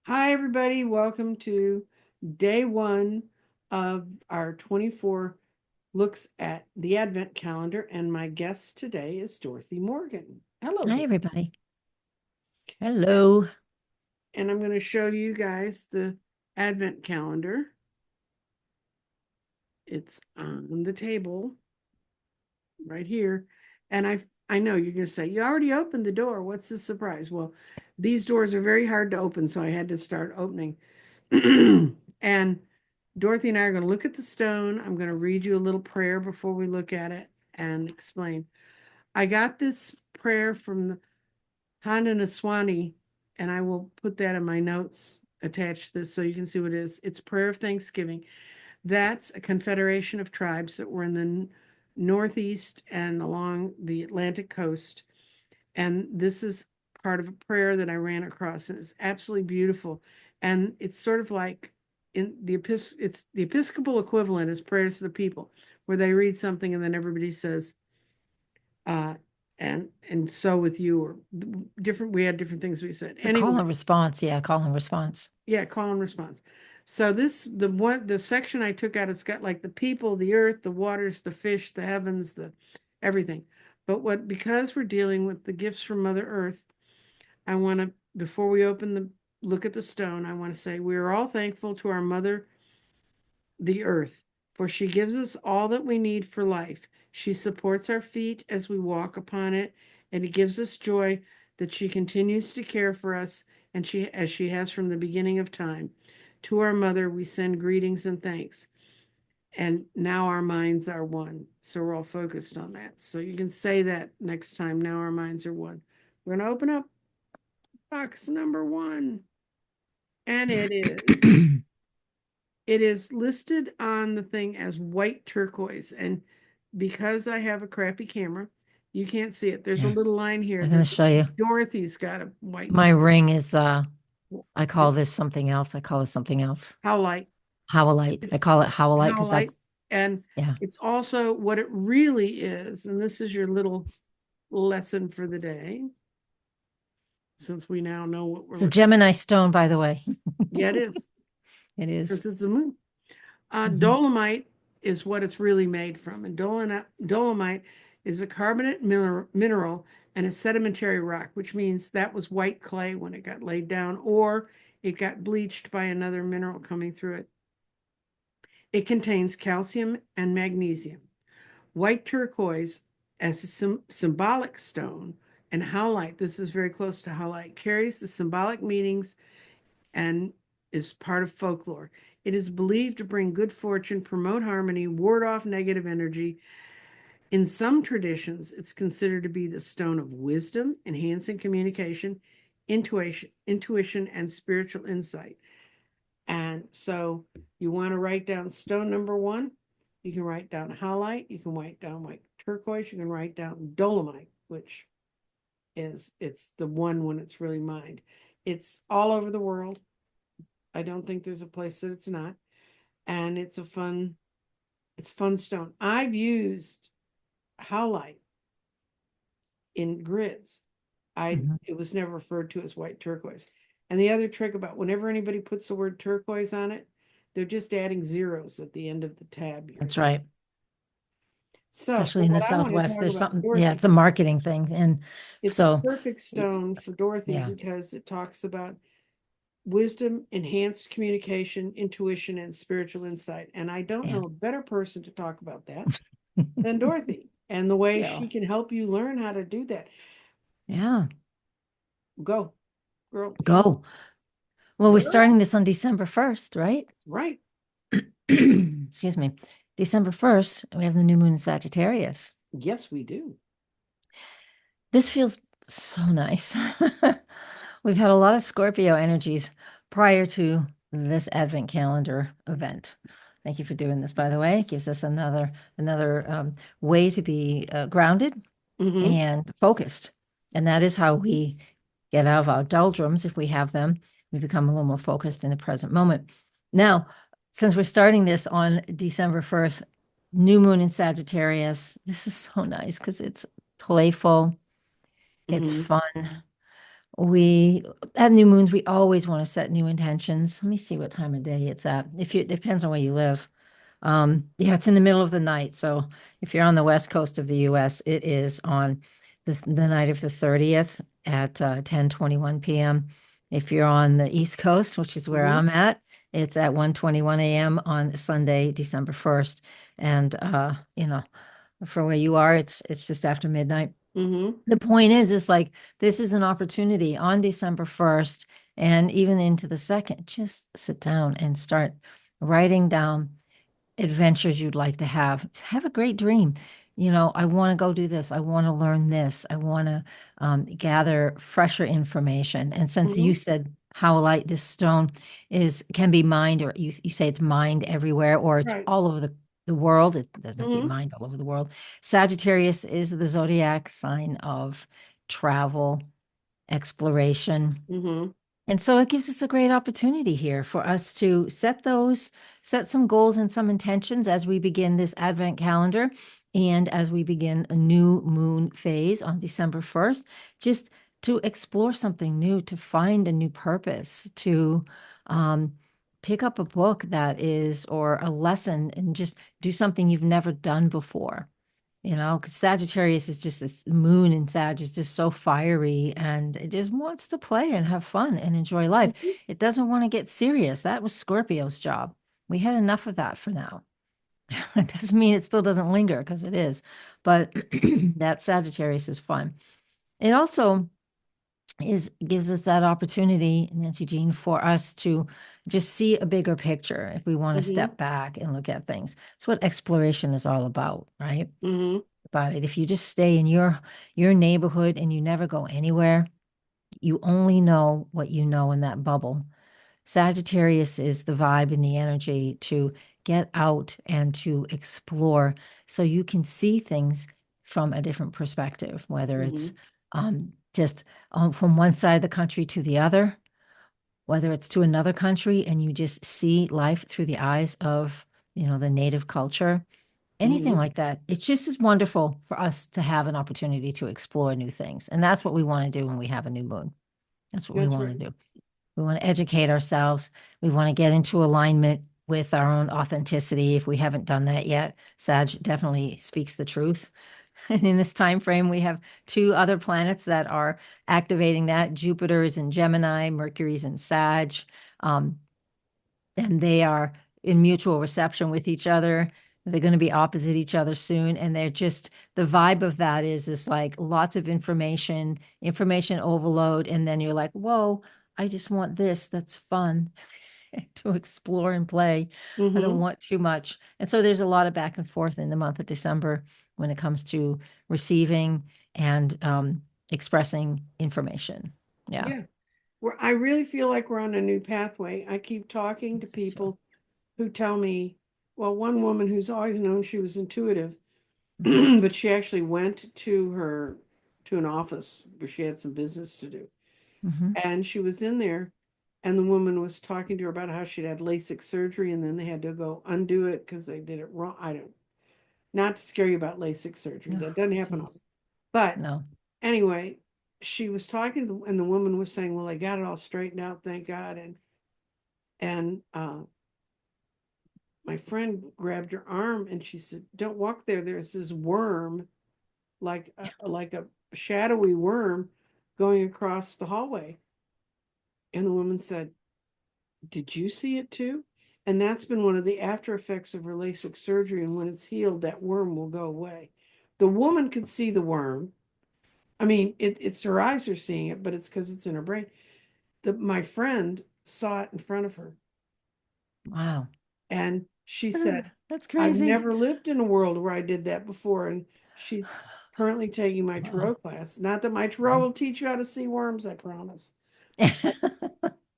Hi, everybody. Welcome to day one of our 24 looks at the Advent calendar. And my guest today is Dorothy Morgan. Hello, Hi, Dorothy. everybody. Hello. And I'm going to show you guys the Advent calendar. It's on the table right here. And I know you're going to say, you already opened the door. What's the surprise? Well, these doors are very hard to open, so I had to start opening. And Dorothy and I are going to look at the stone. I'm going to read you a little prayer before we look at it and explain. I got this prayer from the Hanukkah, and I will put that in my notes attached to this so you can see what it is. It's prayer of thanksgiving. That's a confederation of tribes that were in the Northeast and along the Atlantic coast. And this is part of a prayer that I ran across, and it's absolutely beautiful. And it's sort of like it's the Episcopal equivalent is prayers to the people, where they read something and then everybody says, uh, and so with you, or different. We had different things we said. The call Anyway, and response. Yeah, call and response. yeah, call and response. So the section I took out, it's got like the people, the earth, the waters, the fish, the heavens, the everything. But because we're dealing with the gifts from Mother Earth, I want to, before we open the look at the stone, I want to say we are all thankful to our mother, the earth, for she gives us all that we need for life. She supports our feet as we walk upon it, and it gives us joy that she continues to care for us and as she has from the beginning of time. To our mother, we send greetings and thanks. And now our minds are one. So we're all focused on that. So you can say that next time. Now our minds are one. We're going to open up box number one. And it is listed on the thing as white turquoise. And because I have a crappy camera, you can't see it. There's a Yeah, little line here I'm going that to show you. Dorothy's got a white My ring is, I call it's this something else. I call it something else. howlite. Howlite. I It's call it howlite because howlite. that's, And yeah. it's also what it really is. And this is your little lesson for the day, since we now know what we're It's a looking. Gemini stone, by the way. Yeah, it is. It is. Because it's a moon. Mhm. Dolomite is what it's really made from. And dolomite is a carbonate mineral and a sedimentary rock, which means that was white clay when it got laid down, or it got bleached by another mineral coming through it. It contains calcium and magnesium. White turquoise as a symbolic stone, and howlite, this is very close to howlite, carries the symbolic meanings and is part of folklore. It is believed to bring good fortune, promote harmony, ward off negative energy. In some traditions, it's considered to be the stone of wisdom, enhancing communication, intuition, and spiritual insight. And so you want to write down stone number one. You can write down howlite. You can write down white turquoise. You can write down dolomite, which it's the one when it's really mined. It's all over the world. I don't think there's a place that it's not. And it's fun stone. I've used howlite in grids. Mhm. It was never referred to as white turquoise. And the other trick about whenever anybody puts the word turquoise on it, they're just adding zeros at the end of the tab you're That's in. right. So, Especially but in the what I want to Southwest, talk there's about something, yeah, Dorothy, it's a marketing thing. And it's a so, perfect y- stone for Dorothy yeah, because it talks about wisdom, enhanced communication, intuition, and spiritual insight. And I don't yeah, know a better person to talk about that than Dorothy and the way yeah, she can help you learn how to do that. yeah. Go, girl. Go. Well, we're Girl. starting this on December 1st, right? Right. Excuse me. December 1st, we have the new moon in Sagittarius. Yes, we do. This feels so nice. We've had a lot of Scorpio energies prior to this Advent calendar event. Thank you for doing this, by the way. It gives us another way to be grounded Mm-hmm. and focused. And that is how we get out of our doldrums if we have them. We become a little more focused in the present moment. Now, since we're starting this on December 1st, new moon in Sagittarius, this is so nice because it's playful, it's Mm-hmm. fun. We at new moons, we always want to set new intentions. Let me see what time of day it's at. If you it depends on where you live. Yeah, it's in the middle of the night. So if you're on the west coast of the US, it is on the night of the 30th at 10:21 p.m. If you're on the East Coast, which is where Mm-hmm. I'm at, it's at 1:21 a.m. on Sunday, December 1st. And for where you are, it's just after midnight. Mm-hmm. The point is like this is an opportunity on December 1st and even into the second. Just sit down and start writing down adventures you'd like to have. Have a great dream. I want to go do this. I want to learn this. I want to gather fresher information. And since Mm-hmm. you said howlite, this stone can be mined, or you say it's mined everywhere, or it's Right. all over the world. It doesn't have to be Mm-hmm. mined all over the world. Sagittarius is the zodiac sign of travel, exploration, Mm-hmm. and so it gives us a great opportunity here for us to set some goals and some intentions as we begin this Advent calendar and as we begin a new moon phase on December 1st, just to explore something new, to find a new purpose, to um, pick up a book or a lesson and just do something you've never done before. 'Cause Sagittarius is just this moon in Sag is just so fiery and it just wants to play and have fun and enjoy life. It doesn't want to get serious. That was Scorpio's job. We had enough of that for now. It doesn't mean it still doesn't linger because it is, but that Sagittarius is fun. It also gives us that opportunity, Nancy Jean, for us to just see a bigger picture if we want to Mm-hmm. step back and look at things. It's what exploration is all about, right? Mm-hmm. About it. If you just stay in your neighborhood and you never go anywhere, you only know what you know in that bubble. Sagittarius is the vibe and the energy to get out and to explore so you can see things from a different perspective, whether it's Mm-hmm. just from one side of the country to the other, whether it's to another country and you just see life through the eyes of, the native culture, anything Mm-hmm. like that. It's just as wonderful for us to have an opportunity to explore new things. And that's what we want to do when we have a new moon. That's what we That's want right. to do. We want to educate ourselves. We want to get into alignment with our own authenticity if we haven't done that yet. Sag definitely speaks the truth. And in this time frame, we have two other planets that are activating that. Jupiter is in Gemini, Mercury's in Sag. Um, and they are in mutual reception with each other. They're going to be opposite each other soon. And they're just the vibe of that is like lots of information overload. And then you're like, whoa, I just want this. That's fun to explore and play. I don't Mm-hmm. want too much. And so there's a lot of back and forth in the month of December when it comes to receiving and expressing information. Yeah. Yeah. I really feel like we're on a new pathway. I keep talking to So too. people who tell me, well, one woman who's always known she was intuitive, Mhm. but she actually went to an office where she had some business to do. Mhm. And she was in there, and the woman was talking to her about how she'd had LASIK surgery and then they had to go undo it because they did it wrong. I don't, not to scare you about LASIK surgery. Oh, That doesn't happen often. jeez. But No. anyway, she was talking to, and the woman was saying, well, I got it all straightened out, thank God. And my friend grabbed her arm and she said, don't walk there. There's this worm, like a shadowy worm going across the hallway. And the woman said, did you see it too? And that's been one of the after effects of her LASIK surgery. And when it's healed, that worm will go away. The woman could see the worm. I mean, it's her eyes are seeing it, but it's because it's in her brain. My friend saw it in front of her. Wow. And she Ugh, said, that's I've crazy. never lived in a world where I did that before. And she's currently taking my Wow. tarot class. Not that my tarot will teach you how to see worms, I promise. You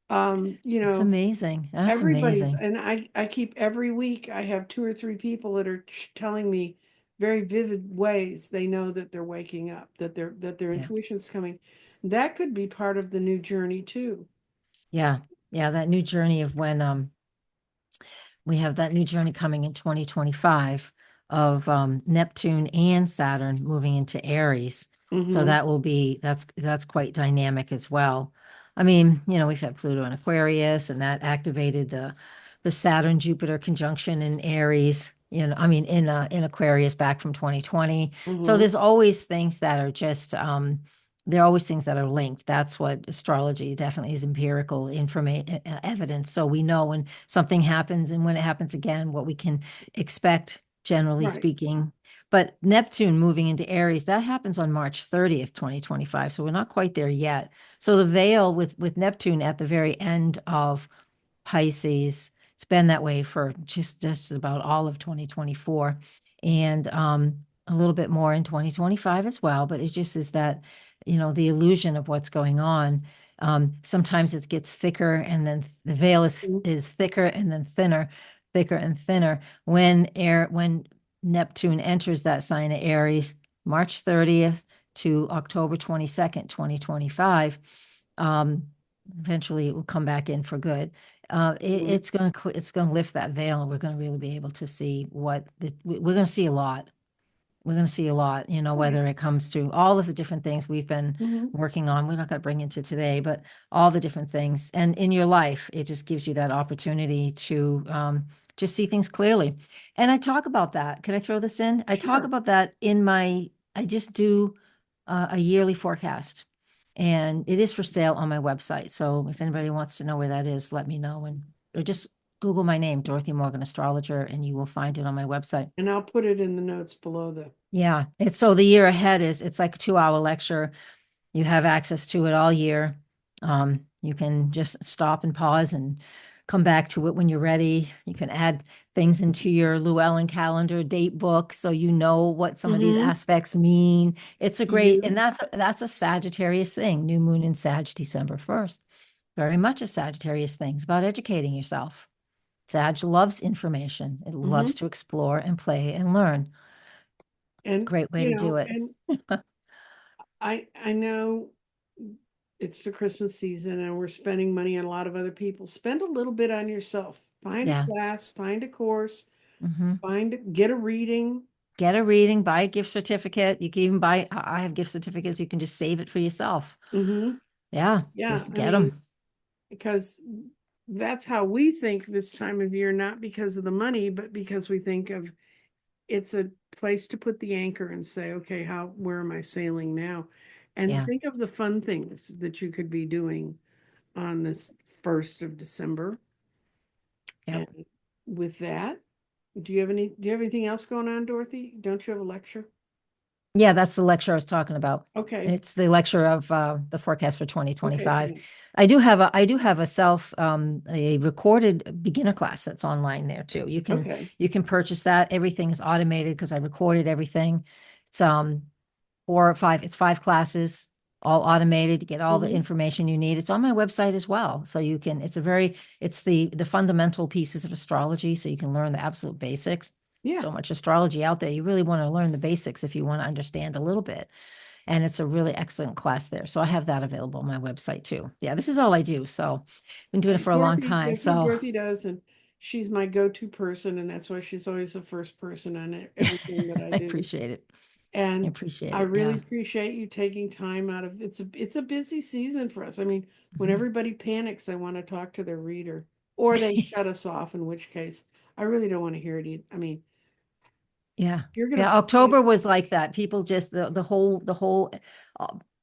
That's know, amazing. That's everybody's, amazing. and I keep every week, I have two or three people that are telling me very vivid ways they know that they're waking up, that their Yeah. intuition's coming. That could be part of the new journey too. Yeah. Yeah. That new journey of when we have that new journey coming in 2025 of Neptune and Saturn moving into Aries. So Mm-hmm. that will be that's quite dynamic as well. I mean, we've had Pluto in Aquarius, and that activated the Saturn Jupiter conjunction in Aries. I mean in Aquarius back from 2020. So Mm-hmm. there's always things that are just there are always things that are linked. That's what astrology definitely is, empirical information evidence. So we know when something happens and when it happens again, what we can expect, generally Right. speaking. But Neptune moving into Aries, that happens on March 30th, 2025. So we're not quite there yet. So the veil with Neptune at the very end of Pisces, it's been that way for just about all of 2024, and a little bit more in 2025 as well. But it just is that, the illusion of what's going on. Sometimes it gets thicker, and then the veil is thicker and then thinner, thicker and thinner when Neptune enters that sign of Aries, March 30th to October 22nd, 2025. Um, Eventually it will come back in for good. Mm-hmm. It's going to lift that veil, and we're going to really be able to see we're going to see a lot. We're going to see a lot, Right. whether it comes to all of the different things we've been Mm-hmm. working on. We're not going to bring into today, but all the different things. And in your life, it just gives you that opportunity to just see things clearly. And I talk about that. Can I throw this in? I talk Sure. about that I just do a yearly forecast, and it is for sale on my website. So if anybody wants to know where that is, let me know, or just Google my name, Dorothy Morgan Astrologer, and you will find it on my website. And I'll put it in the notes below the. Yeah, it's so the year ahead it's like a 2 hour lecture. You have access to it all year. You can just stop and pause and come back to it when you're ready. You can add things into your Llewellyn calendar date book so you know what some of these Mm-hmm. aspects mean. It's a great, You. and that's a Sagittarius thing. New moon in Sag, December 1st. Very much a Sagittarius thing. It's about educating yourself. Sag loves information. It Mm-hmm. loves to explore and play and learn. And Great way to do it. and I know it's the Christmas season and we're spending money on a lot of other people. Spend a little bit on yourself. Find a Yeah. class, find a course, Hmm. get a reading. Get a reading, buy a gift certificate. You can even I have gift certificates. You can just save it for yourself. Mm-hmm. Yeah, Yeah, just I get mean, them. because that's how we think this time of year, not because of the money, but because we think of it's a place to put the anchor and say, okay, where am I sailing now? And Yeah, think of the fun things that you could be doing on this 1st of December. yep. And with that, do you have anything else going on, Dorothy? Don't you have a lecture? Yeah, that's the lecture I was talking about. Okay. It's the lecture of the forecast for Okay, 2025. fine. I do have a recorded beginner class that's online there too. You can Okay. you can purchase that. Everything is automated because I recorded everything. It's 4 or 5, it's 5 classes, all automated. You get all the Hmm. information you need. It's on my website as well. So it's the fundamental pieces of astrology. So you can learn the absolute basics. So Yes. much astrology out there. You really want to learn the basics if you want to understand a little bit. And it's a really excellent class there. So I have that available on my website too. Yeah, this is all I do. So I've been doing it for a long Dorothy, time. that's what So Dorothy does, and she's my go-to person, and that's why she's always the first person on everything that I I do. appreciate it. I And appreciate I it. really Yeah. appreciate you taking time out of it's a busy season for us. I mean, when Mhm. everybody panics, they want to talk to their reader, or they shut us off, in which case I really don't want to hear it either. I mean, Yeah. you're gonna Yeah. find. October was like that. People just the whole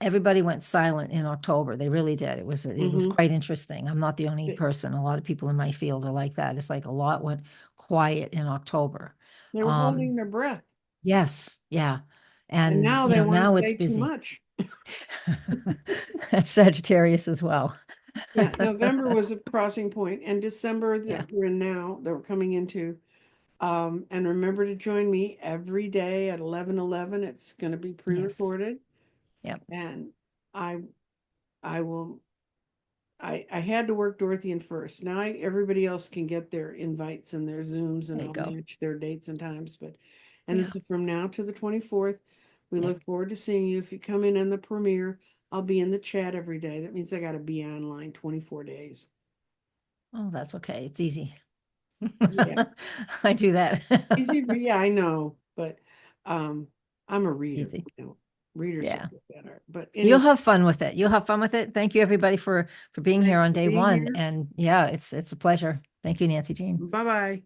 everybody went silent in October. They really did. It was Hmm. quite interesting. I'm not the only person. A lot of people in my field are like that. It's like a lot went quiet in October. They were Um, holding their breath, yes, yeah. and And now they want to now it's say too busy. much. That's Sagittarius as well. Yeah, November was a crossing point, and December Yeah. that we're in now, that we're coming into. And remember to join me every day at 11:11. It's going to be Yes. pre-recorded, Yep. and I I will I had to work Dorothy in first. Now everybody else can get their invites and their Zooms, and There you I'll go. match their dates and times. And Yeah. this is from now to the 24th. We Yep. look forward to seeing you. If you come in on the premiere, I'll be in the chat every day. That means I got to be online 24 days. Oh, that's okay. It's easy. Yeah, I do that. easy for, yeah, I know, but um, I'm a reader, Easy. you know. readership Yeah. with that art. But You'll anyway, have fun with it. You'll have fun with it. Thank you everybody for being here thanks on for day being one. here. And yeah, it's a pleasure. Thank you, Nancy Jean. Bye-bye.